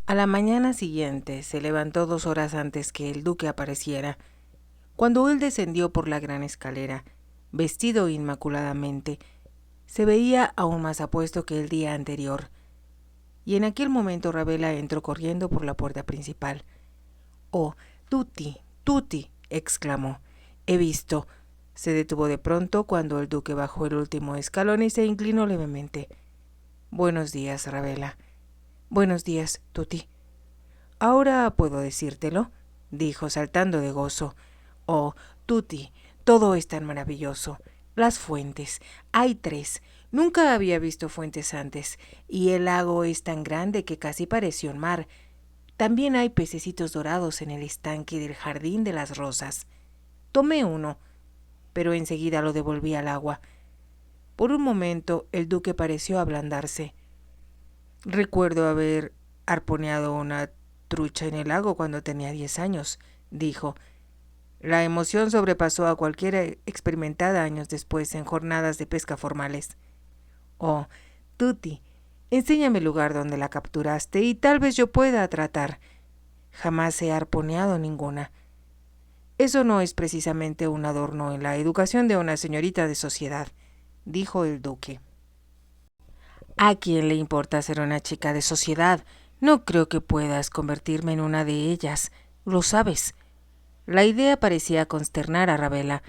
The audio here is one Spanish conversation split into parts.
A la mañana siguiente se levantó 2 horas antes que el duque apareciera. Cuando él descendió por la gran escalera, vestido inmaculadamente, se veía aún más apuesto que el día anterior, y en aquel momento Ravela entró corriendo por la puerta principal. «Oh, Tutti, Tutti», exclamó. «He visto». Se detuvo de pronto cuando el duque bajó el último escalón y se inclinó levemente. «Buenos días, Ravela». «Buenos días, Tutti». «Ahora puedo decírtelo», dijo saltando de gozo. «Oh, Tutti, todo es tan maravilloso. Las fuentes. Hay 3. Nunca había visto fuentes antes. Y el lago es tan grande que casi parece un mar. También hay pececitos dorados en el estanque del jardín de las rosas. Tomé uno, pero enseguida lo devolví al agua». Por un momento el duque pareció ablandarse. «Recuerdo haber arponeado una trucha en el lago cuando tenía 10 años», dijo. La emoción sobrepasó a cualquiera experimentada años después en jornadas de pesca formales. «Oh, Tutti, enséñame el lugar donde la capturaste y tal vez yo pueda tratar. Jamás he arponeado ninguna». «Eso no es precisamente un adorno en la educación de una señorita de sociedad», dijo el duque. «¿A quién le importa ser una chica de sociedad? No creo que puedas convertirme en una de ellas. Lo sabes». La idea parecía consternar a Ravela.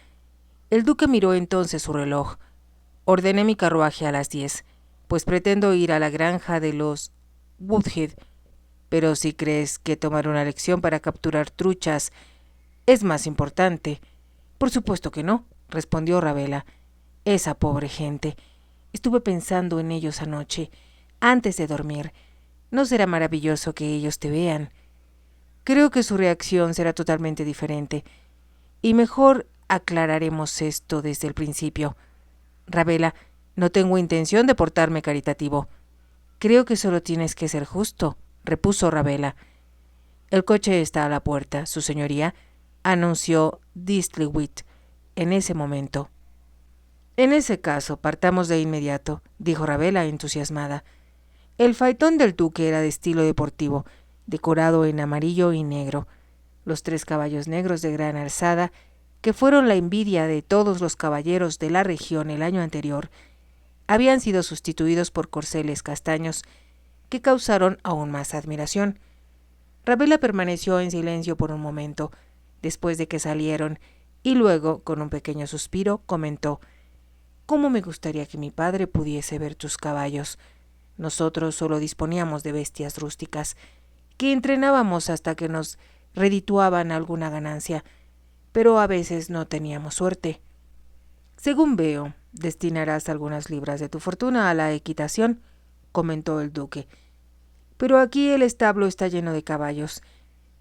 El duque miró entonces su reloj. «Ordené mi carruaje a las 10, pues pretendo ir a la granja de los Woodhead. Pero si crees que tomar una lección para capturar truchas es más importante». «Por supuesto que no», respondió Ravela. «Esa pobre gente. Estuve pensando en ellos anoche, antes de dormir. ¿No será maravilloso que ellos te vean? Creo que su reacción será totalmente diferente. Y mejor aclararemos esto desde el principio. Ravela, no tengo intención de portarme caritativo. Creo que solo tienes que ser justo», repuso Ravela. «El coche está a la puerta, su señoría», anunció Distlewit en ese momento. «En ese caso, partamos de inmediato», dijo Ravela entusiasmada. El faetón del duque era de estilo deportivo, decorado en amarillo y negro. Los 3 caballos negros de gran alzada, que fueron la envidia de todos los caballeros de la región el año anterior, habían sido sustituidos por corceles castaños, que causaron aún más admiración. Ravela permaneció en silencio por un momento, después de que salieron, y luego, con un pequeño suspiro, comentó: «¿Cómo me gustaría que mi padre pudiese ver tus caballos? Nosotros solo disponíamos de bestias rústicas, que entrenábamos hasta que nos redituaban alguna ganancia, pero a veces no teníamos suerte». «Según veo, destinarás algunas libras de tu fortuna a la equitación», comentó el duque. «Pero aquí el establo está lleno de caballos,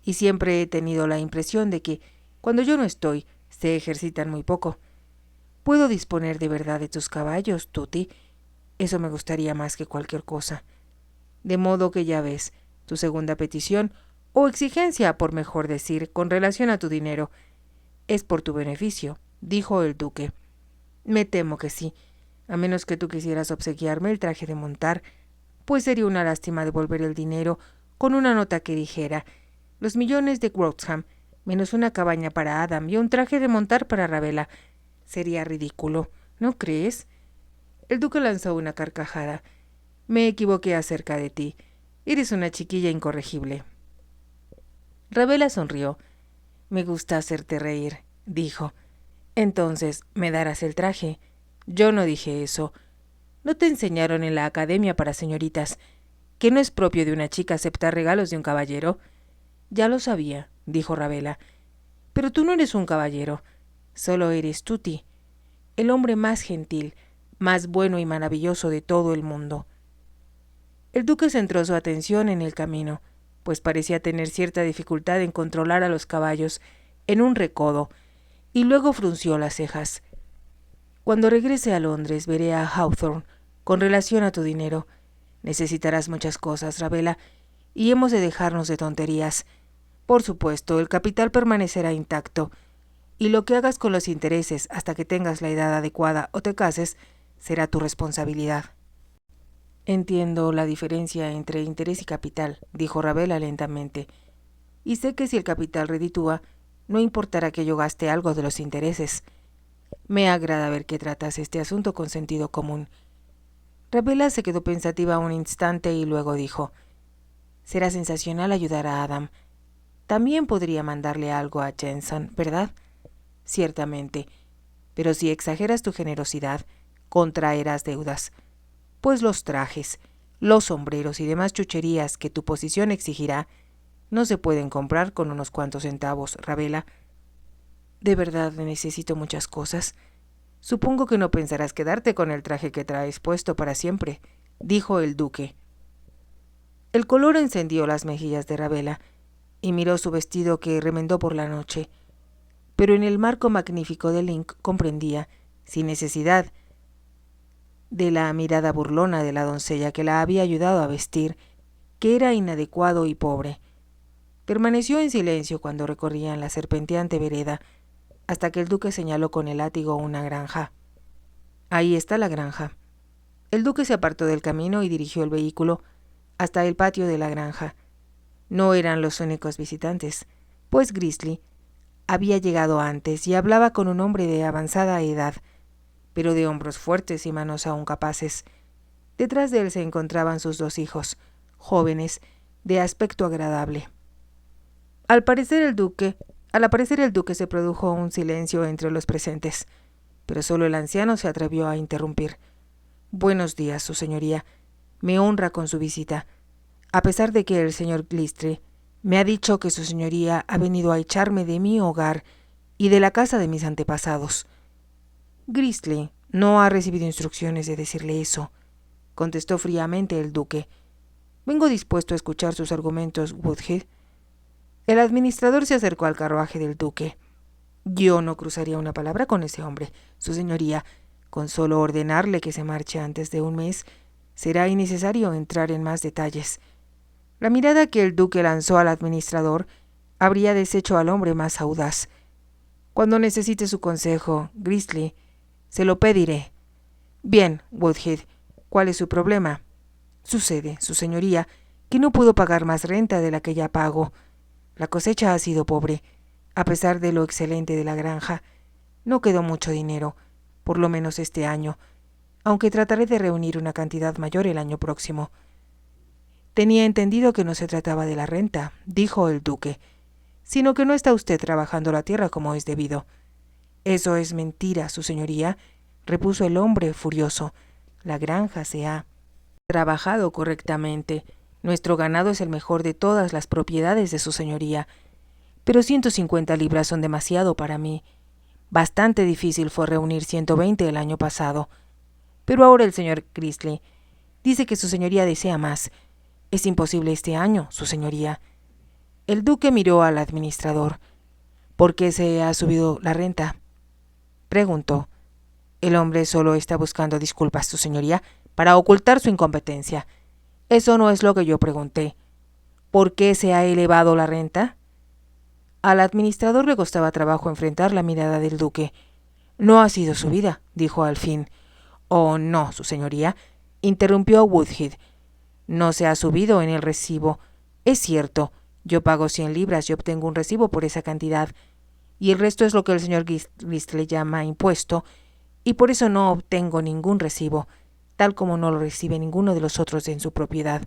y siempre he tenido la impresión de que, cuando yo no estoy, se ejercitan muy poco. ¿Puedo disponer de verdad de tus caballos, Tutti? Eso me gustaría más que cualquier cosa. De modo que ya ves, tu segunda petición, o exigencia, por mejor decir, con relación a tu dinero, es por tu beneficio», dijo el duque. «Me temo que sí, a menos que tú quisieras obsequiarme el traje de montar, pues sería una lástima devolver el dinero con una nota que dijera: los millones de Wroxham, menos una cabaña para Adam y un traje de montar para Ravela. Sería ridículo, ¿no crees?» El duque lanzó una carcajada. «Me equivoqué acerca de ti. Eres una chiquilla incorregible». Ravela sonrió. «Me gusta hacerte reír», dijo. «Entonces, ¿me darás el traje?» «Yo no dije eso. ¿No te enseñaron en la academia para señoritas que no es propio de una chica aceptar regalos de un caballero?» «Ya lo sabía», dijo Ravela. «Pero tú no eres un caballero. Solo eres Tutti, el hombre más gentil, más bueno y maravilloso de todo el mundo». El duque centró su atención en el camino, pues parecía tener cierta dificultad en controlar a los caballos en un recodo, y luego frunció las cejas. «Cuando regrese a Londres veré a Hawthorne con relación a tu dinero. Necesitarás muchas cosas, Ravela, y hemos de dejarnos de tonterías. Por supuesto, el capital permanecerá intacto, y lo que hagas con los intereses hasta que tengas la edad adecuada o te cases será tu responsabilidad». Entiendo la diferencia entre interés y capital, dijo Ravela lentamente, y sé que si el capital reditúa, no importará que yo gaste algo de los intereses. Me agrada ver que tratas este asunto con sentido común. Ravela se quedó pensativa un instante y luego dijo: será sensacional ayudar a Adam. También podría mandarle algo a Jensen, ¿verdad? Ciertamente, pero si exageras tu generosidad, contraerás deudas, pues los trajes, los sombreros y demás chucherías que tu posición exigirá no se pueden comprar con unos cuantos centavos, Ravela. De verdad necesito muchas cosas. Supongo que no pensarás quedarte con el traje que traes puesto para siempre, dijo el duque. El color encendió las mejillas de Ravela y miró su vestido que remendó por la noche, pero en el marco magnífico de Link comprendía, sin necesidad de la mirada burlona de la doncella que la había ayudado a vestir, que era inadecuado y pobre. Permaneció en silencio cuando recorrían la serpenteante vereda, hasta que el duque señaló con el látigo una granja. Ahí está la granja. El duque se apartó del camino y dirigió el vehículo hasta el patio de la granja. No eran los únicos visitantes, pues Grizzly había llegado antes y hablaba con un hombre de avanzada edad, pero de hombros fuertes y manos aún capaces. Detrás de él se encontraban sus 2 hijos, jóvenes, de aspecto agradable. Al aparecer el duque se produjo un silencio entre los presentes, pero solo el anciano se atrevió a interrumpir. Buenos días, su señoría. Me honra con su visita, a pesar de que el señor Glistri me ha dicho que su señoría ha venido a echarme de mi hogar y de la casa de mis antepasados. Grizzly no ha recibido instrucciones de decirle eso, contestó fríamente el duque. Vengo dispuesto a escuchar sus argumentos, Woodhead. El administrador se acercó al carruaje del duque. Yo no cruzaría una palabra con ese hombre, su señoría. Con solo ordenarle que se marche antes de un mes, será innecesario entrar en más detalles. La mirada que el duque lanzó al administrador habría deshecho al hombre más audaz. Cuando necesite su consejo, Grizzly, se lo pediré. Bien, Woodhead, ¿cuál es su problema? Sucede, su señoría, que no puedo pagar más renta de la que ya pago. La cosecha ha sido pobre. A pesar de lo excelente de la granja, no quedó mucho dinero, por lo menos este año, aunque trataré de reunir una cantidad mayor el año próximo. Tenía entendido que no se trataba de la renta, dijo el duque, sino que no está usted trabajando la tierra como es debido. Eso es mentira, su señoría, repuso el hombre furioso. La granja se ha trabajado correctamente. Nuestro ganado es el mejor de todas las propiedades de su señoría, pero 150 libras son demasiado para mí. Bastante difícil fue reunir 120 el año pasado. Pero ahora el señor Grizzly dice que su señoría desea más. Es imposible este año, su señoría. El duque miró al administrador. ¿Por qué se ha subido la renta?, preguntó. El hombre solo está buscando disculpas, su señoría, para ocultar su incompetencia. Eso no es lo que yo pregunté. ¿Por qué se ha elevado la renta? Al administrador le costaba trabajo enfrentar la mirada del duque. No ha sido subida, dijo al fin. Oh, no, su señoría, interrumpió Woodhead. No se ha subido en el recibo. Es cierto, yo pago 100 libras y obtengo un recibo por esa cantidad, y el resto es lo que el señor Grist le llama impuesto, y por eso no obtengo ningún recibo, tal como no lo recibe ninguno de los otros en su propiedad.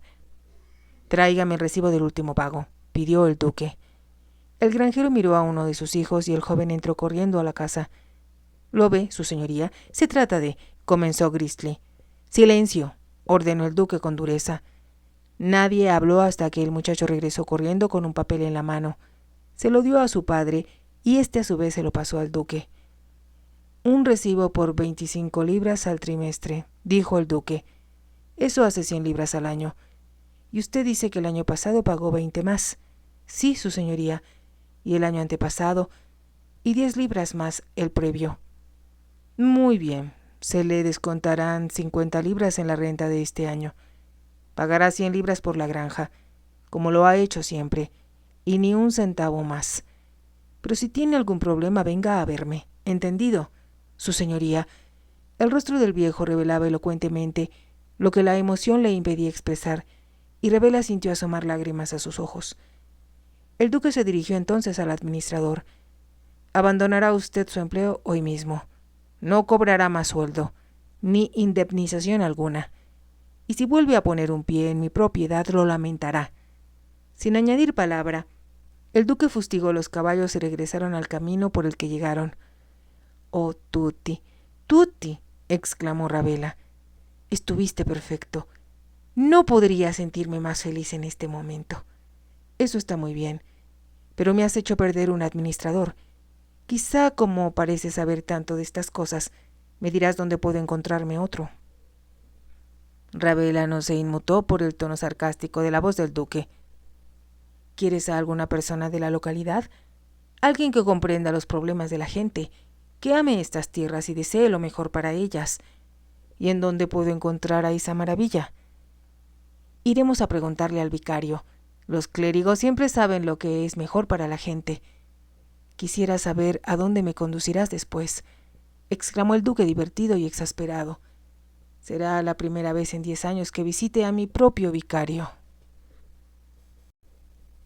Tráigame el recibo del último pago, pidió el duque. El granjero miró a uno de sus hijos y el joven entró corriendo a la casa. Lo ve, su señoría, se trata de... comenzó Grizzly. Silencio, ordenó el duque con dureza. Nadie habló hasta que el muchacho regresó corriendo con un papel en la mano. Se lo dio a su padre y éste a su vez se lo pasó al duque. Un recibo por 25 libras al trimestre, dijo el duque. Eso hace 100 libras al año. Y usted dice que el año pasado pagó 20 más. Sí, su señoría. Y el año antepasado, y 10 libras más el previo. Muy bien, se le descontarán 50 libras en la renta de este año. Pagará 100 libras por la granja, como lo ha hecho siempre, y ni un centavo más. Pero si tiene algún problema, venga a verme. ¿Entendido? Su señoría. El rostro del viejo revelaba elocuentemente lo que la emoción le impedía expresar, y Ravella sintió asomar lágrimas a sus ojos. El duque se dirigió entonces al administrador. «Abandonará usted su empleo hoy mismo. No cobrará más sueldo, ni indemnización alguna. Y si vuelve a poner un pie en mi propiedad, lo lamentará». Sin añadir palabra, el duque fustigó los caballos y regresaron al camino por el que llegaron. «Oh, Tutti, Tutti», exclamó Ravella, «estuviste perfecto. No podría sentirme más feliz en este momento. Eso está muy bien, pero me has hecho perder un administrador. Quizá, como pareces saber tanto de estas cosas, me dirás dónde puedo encontrarme otro». Ravella no se inmutó por el tono sarcástico de la voz del duque. «¿Quieres a alguna persona de la localidad? Alguien que comprenda los problemas de la gente, que ame estas tierras y desee lo mejor para ellas. ¿Y en dónde puedo encontrar a esa maravilla? Iremos a preguntarle al vicario. Los clérigos siempre saben lo que es mejor para la gente. Quisiera saber a dónde me conducirás después», exclamó el duque divertido y exasperado. «Será la primera vez en 10 años que visite a mi propio vicario».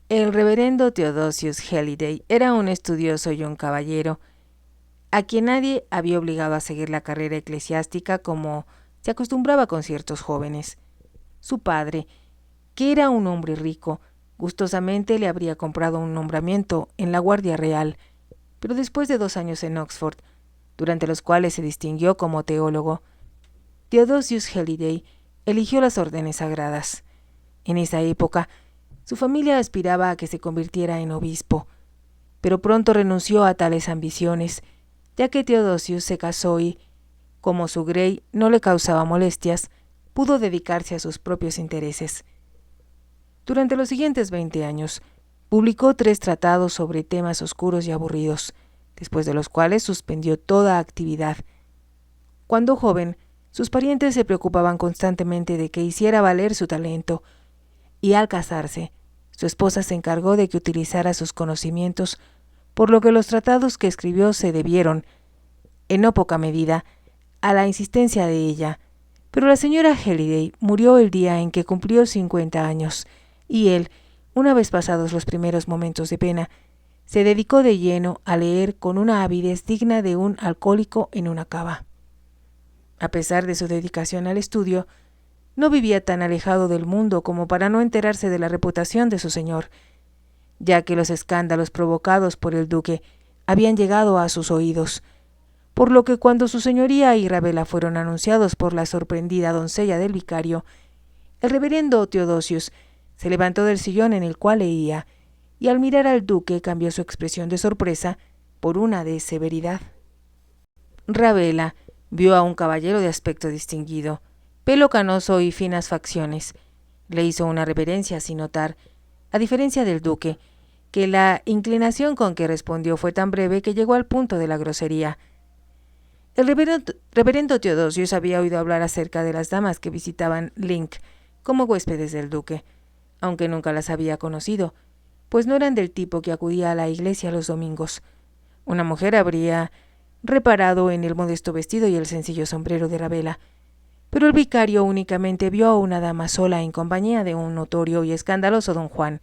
El reverendo Theodosius Halliday era un estudioso y un caballero, a quien nadie había obligado a seguir la carrera eclesiástica como se acostumbraba con ciertos jóvenes. Su padre, que era un hombre rico, gustosamente le habría comprado un nombramiento en la Guardia Real, pero después de 2 años en Oxford, durante los cuales se distinguió como teólogo, Theodosius Halliday eligió las órdenes sagradas. En esa época, su familia aspiraba a que se convirtiera en obispo, pero pronto renunció a tales ambiciones, ya que Theodosius se casó y, como su grey no le causaba molestias, pudo dedicarse a sus propios intereses. Durante los siguientes 20 años, publicó 3 tratados sobre temas oscuros y aburridos, después de los cuales suspendió toda actividad. Cuando joven, sus parientes se preocupaban constantemente de que hiciera valer su talento, y al casarse, su esposa se encargó de que utilizara sus conocimientos, por lo que los tratados que escribió se debieron, en no poca medida, a la insistencia de ella. Pero la señora Halliday murió el día en que cumplió 50 años, y él, una vez pasados los primeros momentos de pena, se dedicó de lleno a leer con una avidez digna de un alcohólico en una cava. A pesar de su dedicación al estudio, no vivía tan alejado del mundo como para no enterarse de la reputación de su señor, ya que los escándalos provocados por el duque habían llegado a sus oídos, por lo que cuando su señoría y Ravella fueron anunciados por la sorprendida doncella del vicario, el reverendo Theodosius se levantó del sillón en el cual leía, y al mirar al duque cambió su expresión de sorpresa por una de severidad. Ravella vio a un caballero de aspecto distinguido, pelo canoso y finas facciones. Le hizo una reverencia sin notar, a diferencia del duque, que la inclinación con que respondió fue tan breve que llegó al punto de la grosería. El reverendo Theodosius había oído hablar acerca de las damas que visitaban Link como huéspedes del duque, aunque nunca las había conocido, pues no eran del tipo que acudía a la iglesia los domingos. Una mujer habría reparado en el modesto vestido y el sencillo sombrero de Ravella, pero el vicario únicamente vio a una dama sola en compañía de un notorio y escandaloso don Juan.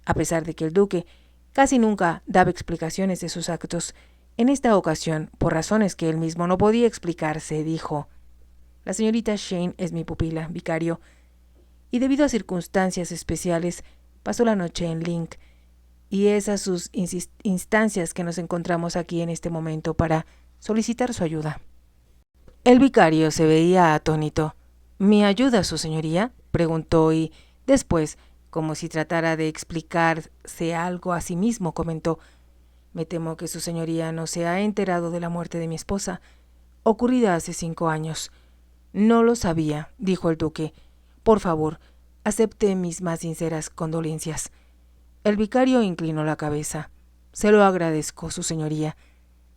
A pesar de que el duque casi nunca daba explicaciones de sus actos, en esta ocasión, por razones que él mismo no podía explicarse, dijo: «La señorita Shane es mi pupila, vicario, y debido a circunstancias especiales pasó la noche en Link, y es a sus instancias que nos encontramos aquí en este momento para solicitar su ayuda». El vicario se veía atónito. «¿Mi ayuda, su señoría?», preguntó, y después, como si tratara de explicarse algo a sí mismo, comentó: «Me temo que su señoría no se ha enterado de la muerte de mi esposa, ocurrida hace 5 años». «No lo sabía», dijo el duque. «Por favor, acepte mis más sinceras condolencias». El vicario inclinó la cabeza. «Se lo agradezco, su señoría.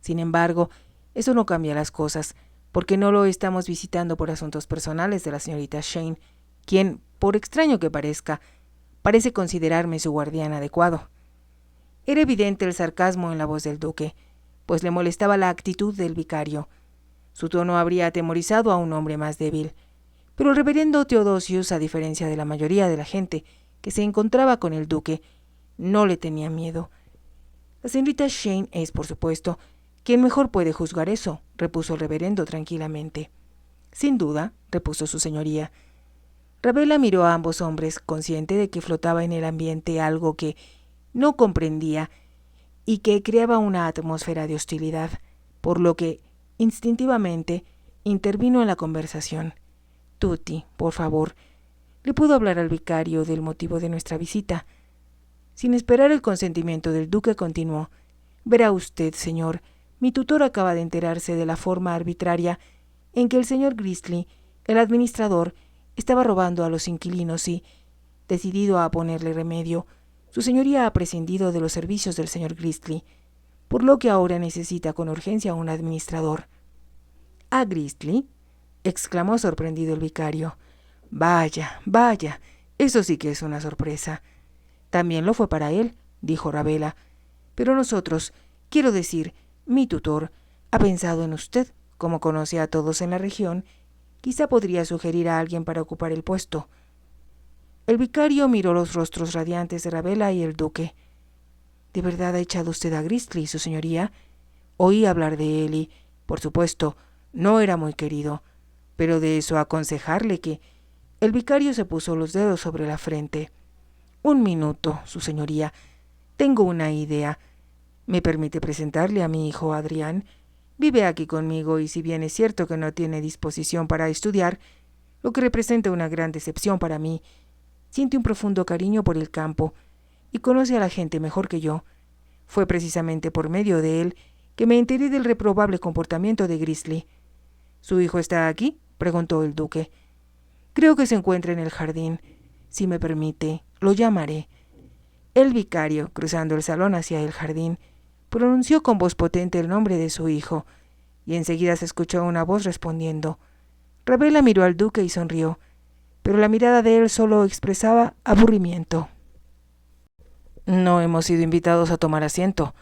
Sin embargo, eso no cambia las cosas, porque no lo estamos visitando por asuntos personales de la señorita Shane, quien, por extraño que parezca, parece considerarme su guardián adecuado». Era evidente el sarcasmo en la voz del duque, pues le molestaba la actitud del vicario. Su tono habría atemorizado a un hombre más débil, Pero el reverendo Theodosius, a diferencia de la mayoría de la gente que se encontraba con el duque, no le tenía miedo. La señorita Shane es, por supuesto, quien mejor puede juzgar eso, repuso el reverendo tranquilamente. Sin duda, repuso su señoría. Ravella miró a ambos hombres, consciente de que flotaba en el ambiente algo que no comprendía y que creaba una atmósfera de hostilidad, por lo que, instintivamente, intervino en la conversación. Tutti, por favor, ¿le puedo hablar al vicario del motivo de nuestra visita? Sin esperar el consentimiento del duque, continuó. Verá usted, señor, mi tutor acaba de enterarse de la forma arbitraria en que el señor Grisly, el administrador, estaba robando a los inquilinos y, decidido a ponerle remedio, su señoría ha prescindido de los servicios del señor Grisly, por lo que ahora necesita con urgencia un administrador. ¿A Grisly?, exclamó sorprendido el vicario. Vaya, vaya, eso sí que es una sorpresa. También lo fue para él, dijo Ravella. Pero nosotros, quiero decir, mi tutor, ha pensado en usted, como conoce a todos en la región, quizá podría sugerir a alguien para ocupar el puesto. El vicario miró los rostros radiantes de Ravella y el duque. ¿De verdad ha echado usted a Grisly, su señoría? Oí hablar de él y, por supuesto, no era muy querido, pero de eso aconsejarle que... El vicario se puso los dedos sobre la frente. Un minuto, su señoría. Tengo una idea. ¿Me permite presentarle a mi hijo Adrián? Vive aquí conmigo y si bien es cierto que no tiene disposición para estudiar, lo que representa una gran decepción para mí, siente un profundo cariño por el campo y conoce a la gente mejor que yo. Fue precisamente por medio de él que me enteré del reprobable comportamiento de Grisly. ¿Su hijo está aquí?, preguntó el duque. Creo que se encuentra en el jardín. Si me permite, lo llamaré. El vicario, cruzando el salón hacia el jardín, pronunció con voz potente el nombre de su hijo, y enseguida se escuchó una voz respondiendo. Ravella miró al duque y sonrió, pero la mirada de él solo expresaba aburrimiento. No hemos sido invitados a tomar asiento,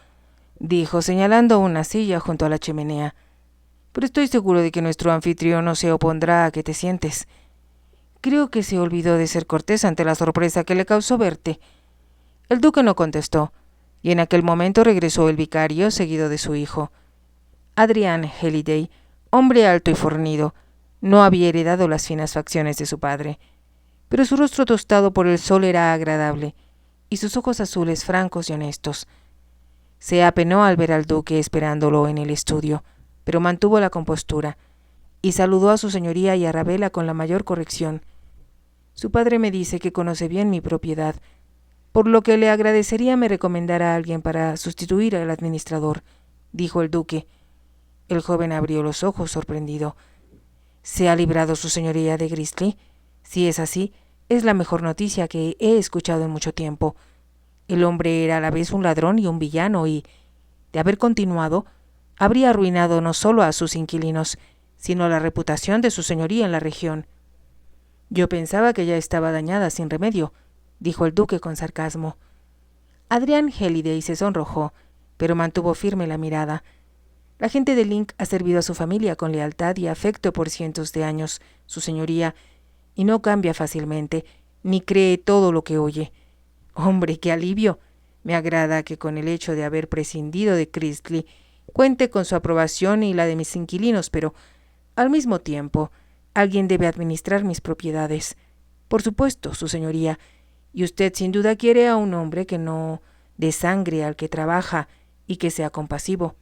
dijo, señalando una silla junto a la chimenea, pero estoy seguro de que nuestro anfitrión no se opondrá a que te sientes. Creo que se olvidó de ser cortés ante la sorpresa que le causó verte. El duque no contestó, y en aquel momento regresó el vicario seguido de su hijo. Adrián Halliday, hombre alto y fornido, no había heredado las finas facciones de su padre, pero su rostro tostado por el sol era agradable, y sus ojos azules francos y honestos. Se apenó al ver al duque esperándolo en el estudio, pero mantuvo la compostura, y saludó a su señoría y a Ravella con la mayor corrección. Su padre me dice que conoce bien mi propiedad, por lo que le agradecería me recomendara a alguien para sustituir al administrador, dijo el duque. El joven abrió los ojos sorprendido. ¿Se ha librado su señoría de Grisly? Si es así, es la mejor noticia que he escuchado en mucho tiempo. El hombre era a la vez un ladrón y un villano y, de haber continuado, habría arruinado no solo a sus inquilinos, sino la reputación de su señoría en la región. Yo pensaba que ya estaba dañada sin remedio, dijo el duque con sarcasmo. Adrián Halliday se sonrojó, pero mantuvo firme la mirada. La gente de Link ha servido a su familia con lealtad y afecto por cientos de años, su señoría, y no cambia fácilmente, ni cree todo lo que oye. Hombre, qué alivio. Me agrada que con el hecho de haber prescindido de Grisly cuente con su aprobación y la de mis inquilinos, pero, al mismo tiempo, alguien debe administrar mis propiedades. Por supuesto, su señoría, y usted sin duda quiere a un hombre que no dé sangre al que trabaja y que sea compasivo.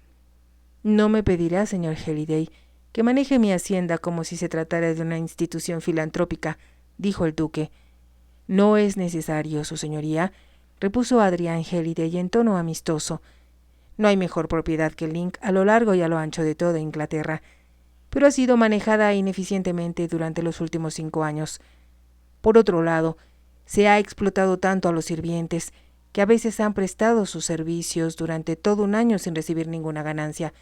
No me pedirá, señor Halliday, que maneje mi hacienda como si se tratara de una institución filantrópica, dijo el duque. No es necesario, su señoría, repuso Adrián Halliday en tono amistoso. No hay mejor propiedad que Link a lo largo y a lo ancho de toda Inglaterra, pero ha sido manejada ineficientemente durante los últimos 5 años. Por otro lado, se ha explotado tanto a los sirvientes que a veces han prestado sus servicios durante todo un año sin recibir ninguna ganancia,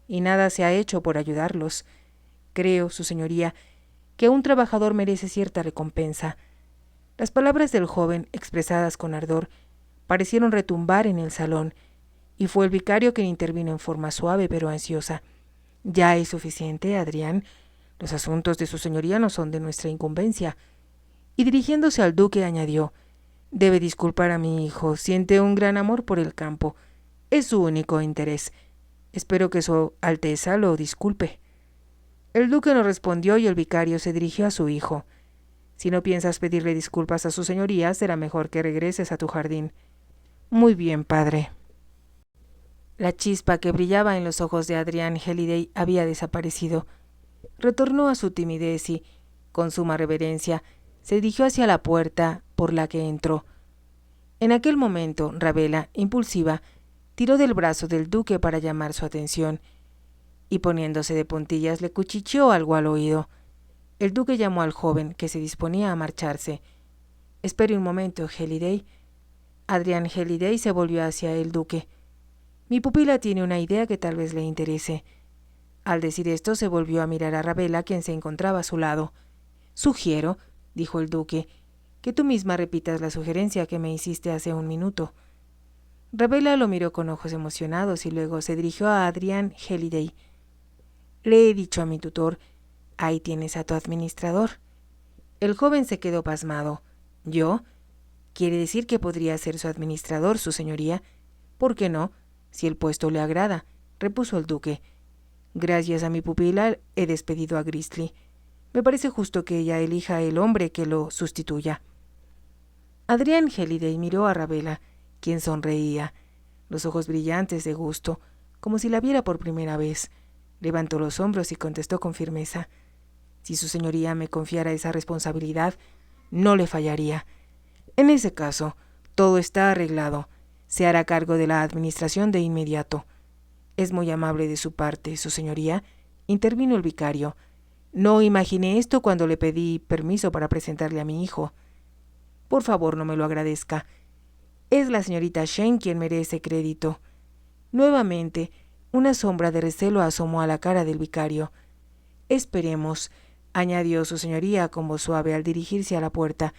y nada se ha hecho por ayudarlos. Creo, su señoría, que un trabajador merece cierta recompensa. Las palabras del joven, expresadas con ardor, parecieron retumbar en el salón, y fue el vicario quien intervino en forma suave pero ansiosa. Ya es suficiente, Adrián. Los asuntos de su señoría no son de nuestra incumbencia. Y dirigiéndose al duque añadió: debe disculpar a mi hijo, siente un gran amor por el campo. Es su único interés. Espero que su Alteza lo disculpe. El duque no respondió y el vicario se dirigió a su hijo. Si no piensas pedirle disculpas a su señoría, será mejor que regreses a tu jardín. Muy bien, padre. La chispa que brillaba en los ojos de Adrián Halliday había desaparecido. Retornó a su timidez y, con suma reverencia, se dirigió hacia la puerta por la que entró. En aquel momento, Ravela, impulsiva, tiró del brazo del duque para llamar su atención, y poniéndose de puntillas le cuchicheó algo al oído. El duque llamó al joven, que se disponía a marcharse. «Espere un momento, Halliday». Adrián Halliday se volvió hacia el duque. «Mi pupila tiene una idea que tal vez le interese». Al decir esto se volvió a mirar a Ravela, quien se encontraba a su lado. «Sugiero», dijo el duque, «que tú misma repitas la sugerencia que me hiciste hace un minuto». Ravela lo miró con ojos emocionados y luego se dirigió a Adrián Halliday. «Le he dicho a mi tutor, ahí tienes a tu administrador». El joven se quedó pasmado. «¿Yo? Quiere decir que podría ser su administrador, su señoría». «¿Por qué no? Si el puesto le agrada», repuso el duque. «Gracias a mi pupila he despedido a Grisly. Me parece justo que ella elija el hombre que lo sustituya». Adrián Halliday miró a Ravela, quien sonreía, los ojos brillantes de gusto, como si la viera por primera vez. Levantó los hombros y contestó con firmeza: «Si su señoría me confiara esa responsabilidad, no le fallaría. En ese caso, todo está arreglado. Se hará cargo de la administración de inmediato». «Es muy amable de su parte, su señoría», intervino el vicario. «No imaginé esto cuando le pedí permiso para presentarle a mi hijo». «Por favor, no me lo agradezca. Es la señorita Shane quien merece crédito». Nuevamente, una sombra de recelo asomó a la cara del vicario. «Esperemos», añadió su señoría con voz suave al dirigirse a la puerta,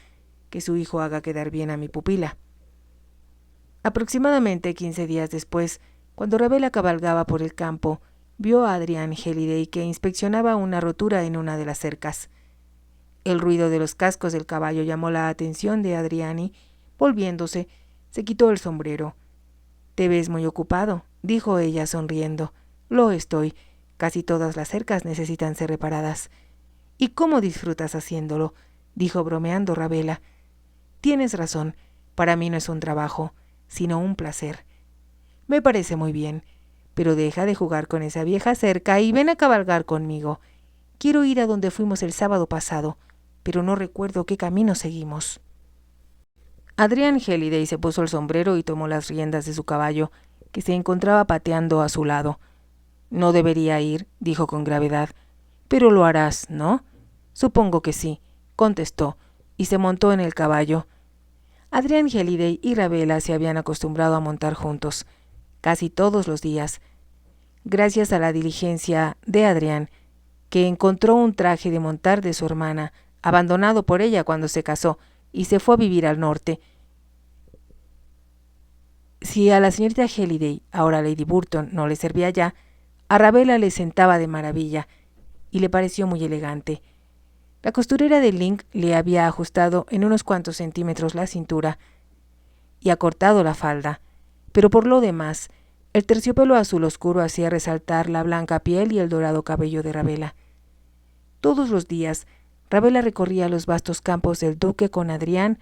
«que su hijo haga quedar bien a mi pupila». Aproximadamente 15 días después, cuando Ravela cabalgaba por el campo, vio a Adrián Halliday que inspeccionaba una rotura en una de las cercas. El ruido de los cascos del caballo llamó la atención de Adrián y, volviéndose, se quitó el sombrero. «Te ves muy ocupado», dijo ella sonriendo. «Lo estoy. Casi todas las cercas necesitan ser reparadas». «¿Y cómo disfrutas haciéndolo?», dijo bromeando Ravela. «Tienes razón. Para mí no es un trabajo, sino un placer». «Me parece muy bien. Pero deja de jugar con esa vieja cerca y ven a cabalgar conmigo. Quiero ir a donde fuimos el sábado pasado, pero no recuerdo qué camino seguimos». Adrián Halliday se puso el sombrero y tomó las riendas de su caballo, que se encontraba pateando a su lado. «No debería ir», dijo con gravedad. «Pero lo harás, ¿no?» «Supongo que sí», contestó, y se montó en el caballo. Adrián Halliday y Ravela se habían acostumbrado a montar juntos, casi todos los días. Gracias a la diligencia de Adrián, que encontró un traje de montar de su hermana, abandonado por ella cuando se casó, y se fue a vivir al norte. Si a la señorita Halliday, ahora Lady Burton, no le servía ya, a Ravela le sentaba de maravilla, y le pareció muy elegante. La costurera de Link le había ajustado en unos cuantos centímetros la cintura y acortado la falda, pero por lo demás, el terciopelo azul oscuro hacía resaltar la blanca piel y el dorado cabello de Ravela. Todos los días, Ravela recorría los vastos campos del duque con Adrián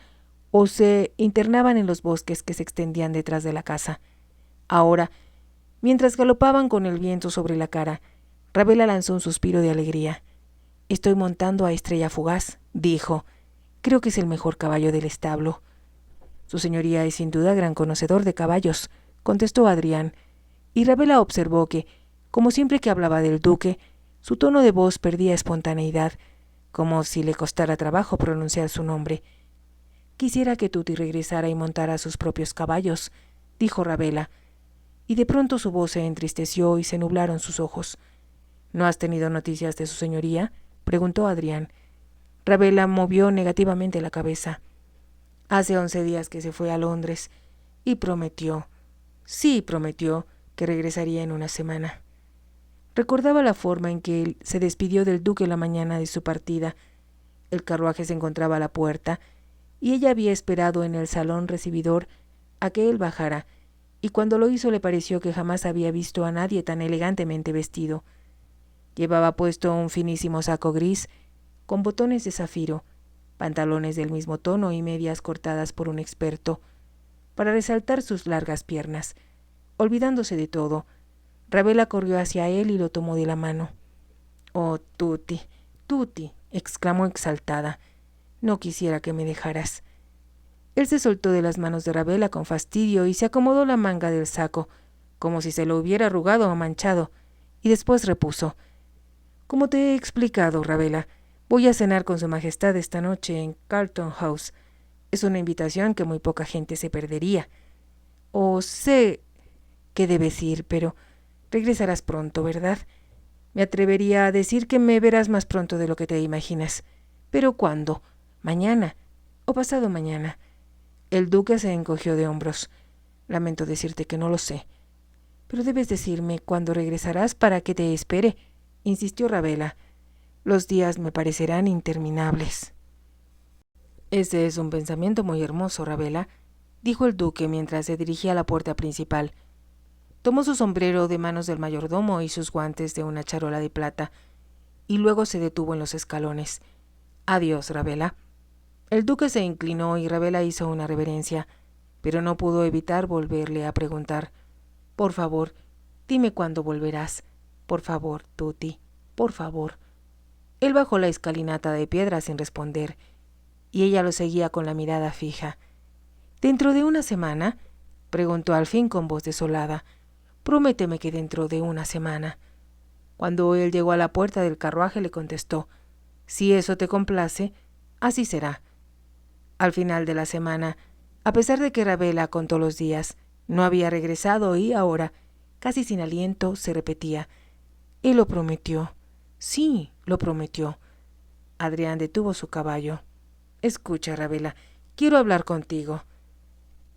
o se internaban en los bosques que se extendían detrás de la casa. Ahora, mientras galopaban con el viento sobre la cara, Ravela lanzó un suspiro de alegría. «Estoy montando a Estrella Fugaz», dijo. «Creo que es el mejor caballo del establo». «Su señoría es sin duda gran conocedor de caballos», contestó Adrián, y Ravela observó que, como siempre que hablaba del duque, su tono de voz perdía espontaneidad, como si le costara trabajo pronunciar su nombre. «Quisiera que Tutti regresara y montara sus propios caballos», dijo Ravela, y de pronto su voz se entristeció y se nublaron sus ojos. «¿No has tenido noticias de su señoría?», preguntó Adrián. Ravela movió negativamente la cabeza. «Hace 11 días que se fue a Londres y prometió, sí prometió, que regresaría en una semana». Recordaba la forma en que él se despidió del duque la mañana de su partida. El carruaje se encontraba a la puerta, y ella había esperado en el salón recibidor a que él bajara, y cuando lo hizo le pareció que jamás había visto a nadie tan elegantemente vestido. Llevaba puesto un finísimo saco gris, con botones de zafiro, pantalones del mismo tono y medias cortadas por un experto, para resaltar sus largas piernas. Olvidándose de todo, Ravela corrió hacia él y lo tomó de la mano. «Oh, Tutti, Tutti», exclamó exaltada, «no quisiera que me dejaras». Él se soltó de las manos de Ravela con fastidio y se acomodó la manga del saco, como si se lo hubiera arrugado o manchado, y después repuso: «Como te he explicado, Ravela, voy a cenar con su majestad esta noche en Carlton House. Es una invitación que muy poca gente se perdería. Sé que debes ir, pero regresarás pronto, ¿verdad? Me atrevería a decir que me verás más pronto de lo que te imaginas. ¿Pero cuándo? ¿Mañana? ¿O pasado mañana?» El duque se encogió de hombros. «Lamento decirte que no lo sé». «Pero debes decirme cuándo regresarás para que te espere», insistió Ravela. «Los días me parecerán interminables». «Ese es un pensamiento muy hermoso, Ravela», dijo el duque mientras se dirigía a la puerta principal. Tomó su sombrero de manos del mayordomo y sus guantes de una charola de plata, y luego se detuvo en los escalones. «Adiós, Ravela». El duque se inclinó y Ravela hizo una reverencia, pero no pudo evitar volverle a preguntar: «Por favor, dime cuándo volverás. Por favor, Tutti, por favor». Él bajó la escalinata de piedra sin responder, y ella lo seguía con la mirada fija. «¿Dentro de una semana?», preguntó al fin con voz desolada. «Prométeme que dentro de una semana». Cuando él llegó a la puerta del carruaje le contestó: «Si eso te complace, así será». Al final de la semana, a pesar de que Ravela contó los días, no había regresado y ahora, casi sin aliento, se repetía: «Él lo prometió. Sí, lo prometió». Adrián detuvo su caballo. «Escucha, Ravela, quiero hablar contigo».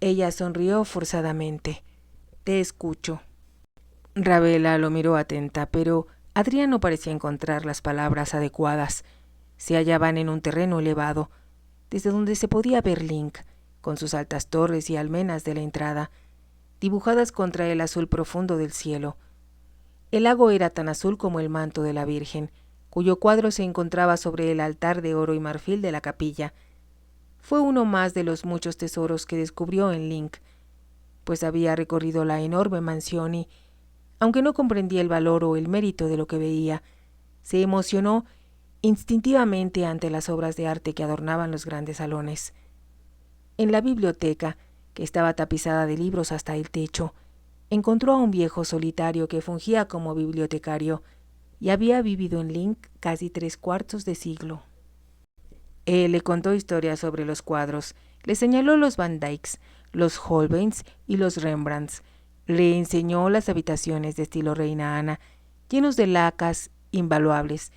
Ella sonrió forzadamente. «Te escucho». Ravela lo miró atenta, pero Adrián no parecía encontrar las palabras adecuadas. Se hallaban en un terreno elevado, desde donde se podía ver Link, con sus altas torres y almenas de la entrada, dibujadas contra el azul profundo del cielo. El lago era tan azul como el manto de la Virgen, cuyo cuadro se encontraba sobre el altar de oro y marfil de la capilla. Fue uno más de los muchos tesoros que descubrió en Link, pues había recorrido la enorme mansión y, aunque no comprendía el valor o el mérito de lo que veía, se emocionó instintivamente ante las obras de arte que adornaban los grandes salones. En la biblioteca, que estaba tapizada de libros hasta el techo, encontró a un viejo solitario que fungía como bibliotecario y había vivido en Link casi 3/4 de siglo. Él le contó historias sobre los cuadros, le señaló los Van Dycks, los Holbeins y los Rembrandts, le enseñó las habitaciones de estilo Reina Ana, llenos de lacas invaluables,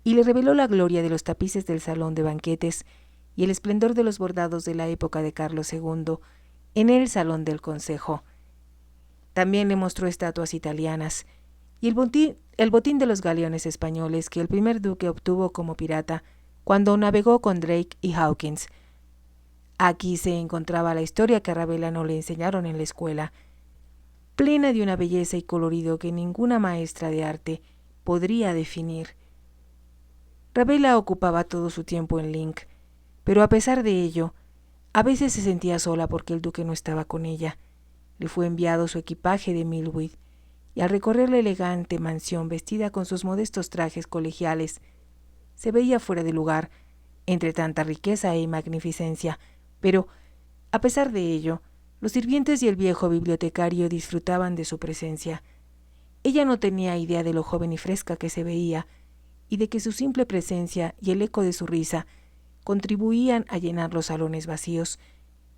y le reveló la gloria de los tapices del salón de banquetes y el esplendor de los bordados de la época de Carlos II en el salón del consejo. También le mostró estatuas italianas y el botín de los galeones españoles que el primer duque obtuvo como pirata cuando navegó con Drake y Hawkins. Aquí se encontraba la historia que a Ravela no le enseñaron en la escuela, plena de una belleza y colorido que ninguna maestra de arte podría definir. Ravela ocupaba todo su tiempo en Link, pero a pesar de ello, a veces se sentía sola porque el duque no estaba con ella. Le fue enviado su equipaje de Milwith, y al recorrer la elegante mansión vestida con sus modestos trajes colegiales, se veía fuera de lugar entre tanta riqueza y magnificencia, pero, a pesar de ello, los sirvientes y el viejo bibliotecario disfrutaban de su presencia. Ella no tenía idea de lo joven y fresca que se veía, y de que su simple presencia y el eco de su risa contribuían a llenar los salones vacíos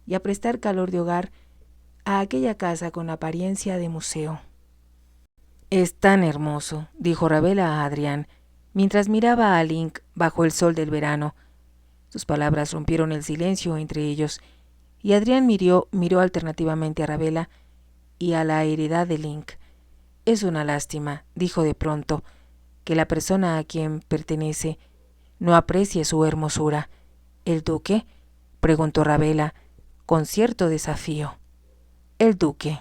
y a prestar calor de hogar a aquella casa con apariencia de museo. «Es tan hermoso», dijo Ravela a Adrián, mientras miraba a Link bajo el sol del verano. Sus palabras rompieron el silencio entre ellos, y Adrián miró alternativamente a Ravela y a la heredad de Link. Es una lástima, dijo de pronto, que la persona a quien pertenece no aprecie su hermosura. ¿El duque?, preguntó Ravela, con cierto desafío. El duque.